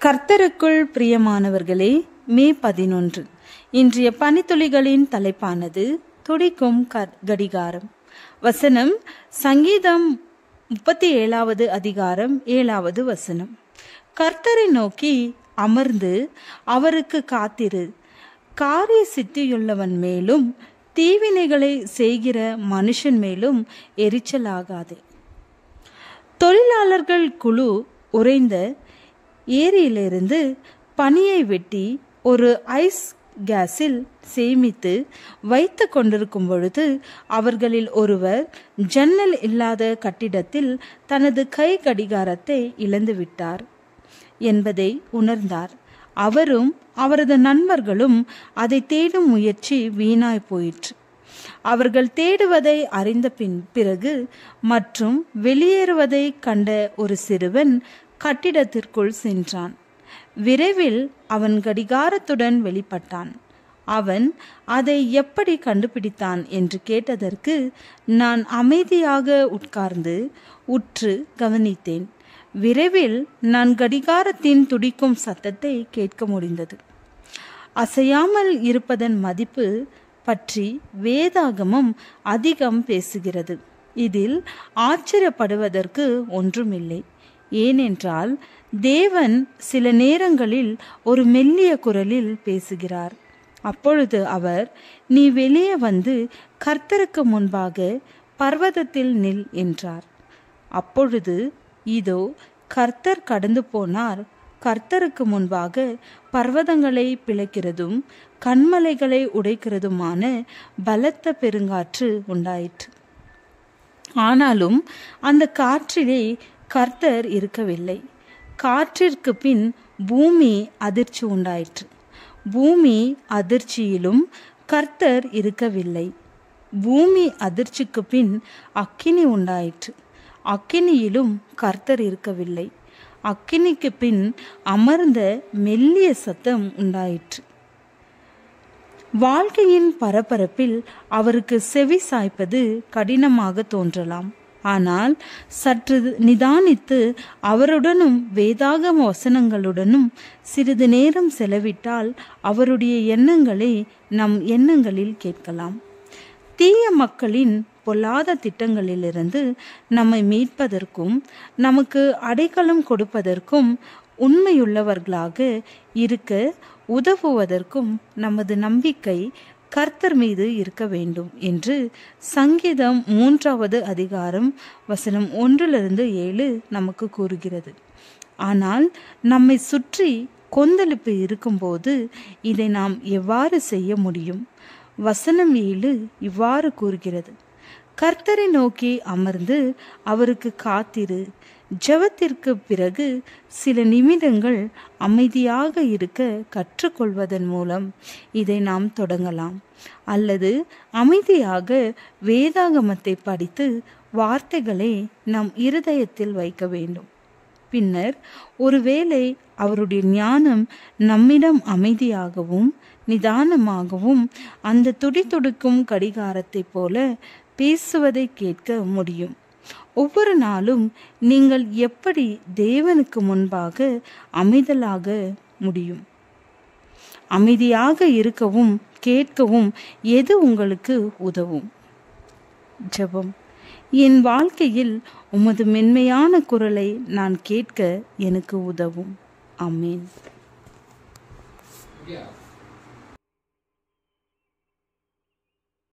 கர்த்தருக்குள் பிரியமானவர்களே, மே 11 இன்றைய பனித்துளிகளின் தலைப்பானது துடிக்கும் கடிகாரம். வசனம் சங்கீதம் 37வது அதிகாரம் 7வது வசனம். கர்த்தரை நோக்கி அமர்ந்து அவருக்கு காத்திரு, காரிய சித்தியுள்ளவன் மேலும் தீவினைகளை செய்கிற மனுஷன் மேலும் எரிச்சலாகாதே. தொழிலாளர்கள் குழு உறைந்த ஏரியிலிருந்து பனியை வெட்டி ஒரு ஐஸ் கேஸில் சேமித்து வைத்து கொண்டிருக்கும் பொழுது அவர்களில் ஒருவர் ஜன்னல் இல்லாத கட்டிடத்தில் தனது கை கடிகாரத்தை இழந்துவிட்டார் என்பதை உணர்ந்தார். அவரும் அவரது நண்பர்களும் அதை தேடும் முயற்சி வீணாய் போயிற்று. அவர்கள் தேடுவதை அறிந்த பிறகு மற்றும் வெளியேறுவதை கண்ட ஒரு சிறுவன் கட்டிடத்திற்குள் சென்றான். விரைவில் அவன் கடிகாரத்துடன் வெளிப்பட்டான். அவன் அதை எப்படி கண்டுபிடித்தான் என்று கேட்டதற்கு, நான் அமைதியாக உட்கார்ந்து உற்று கவனித்தேன். விரைவில் நான் கடிகாரத்தின் துடிக்கும் சத்தத்தை கேட்க முடிந்தது. அசையாமல் இருப்பதன் மதிப்பு பற்றி வேதாகமம் அதிகம் பேசுகிறது. இதில் ஆச்சரியப்படுவதற்கு ஒன்றுமில்லை. ஏனென்றால் தேவன் சில நேரங்களில் ஒரு மெல்லிய குரலில் பேசுகிறார். அப்பொழுது அவர், நீ வெளியே வந்து கர்த்தருக்கு முன்பாக பர்வதத்தில் நில் என்றார். அப்பொழுது இதோ கர்த்தர் கடந்து போனார். கர்த்தருக்கு முன்பாக பர்வதங்களை பிளக்கிறதும் கன்மலைகளை உடைக்கிறதுமான பலத்த பெருங்காற்று உண்டாயிற்று. ஆனாலும் அந்த காற்றிலே கர்த்தர் இருக்கவில்லை. காற்றிற்கு பின் பூமி அதிர்ச்சி உண்டாயிற்று. பூமி அதிர்ச்சியிலும் கர்த்தர் இருக்கவில்லை. பூமி அதிர்ச்சிக்கு பின் அக்கினி உண்டாயிற்று. அக்கினியிலும் கர்த்தர் இருக்கவில்லை. அக்கினிக்கு பின் அமர்ந்த மெல்லிய சத்தம் உண்டாயிற்று. வாழ்க்கையின் பரபரப்பில் அவருக்கு செவி சாய்ப்பது கடினமாக தோன்றலாம். ஆனால் சற்று நிதானித்து அவருடனும் வேதாகம வசனங்களுடனும் சிறிது நேரம் செலவிட்டால் அவருடைய எண்ணங்களை நம் எண்ணங்களில் கேட்கலாம். தீய மக்களின் பொல்லாத திட்டங்களிலிருந்து நம்மை மீட்பதற்கும் நமக்கு அடைக்கலம் கொடுப்பதற்கும் உண்மையுள்ளவர்களாக இருக்க உதவுவதற்கும் நமது நம்பிக்கை கர்த்தர் மீது இருக்க வேண்டும் என்று சங்கீதம் 3வது அதிகாரம் வசனம் 1-7 நமக்கு கூறுகிறது. ஆனால் நம்மை சுற்றி கொந்தளிப்பு இருக்கும்போது இதை நாம் எவ்வாறு செய்ய முடியும்? வசனம் 7 இவ்வாறு கூறுகிறது, கர்த்தரை நோக்கி அமர்ந்து அவருக்கு காத்திரு. ஜெபத்திற்கு பிறகு சில நிமிடங்கள் அமைதியாக இருக்க கற்றுக்கொள்வதன் மூலம் இதை நாம் தொடங்கலாம். அல்லது அமைதியாக வேதாகமத்தை படித்து வார்த்தைகளை நம் இருதயத்தில் வைக்க வேண்டும். பின்னர் ஒருவேளை அவருடைய ஞானம் நம்மிடம் அமைதியாகவும் நிதானமாகவும் அந்த துடிதுடிக்கும் கடிகாரத்தை போல பேசுவதை கேட்க முடியும். ஒவ்வொரு நாளும் நீங்கள் எப்படி தேவனுக்கு முன்பாக அமைதலாக முடியும்? அமைதியாக இருக்கவும் கேட்கவும் எது உங்களுக்கு உதவும்? ஜெபம். என் வாழ்க்கையில் உமது மென்மையான குரலை நான் கேட்க எனக்கு உதவும். ஆமென்.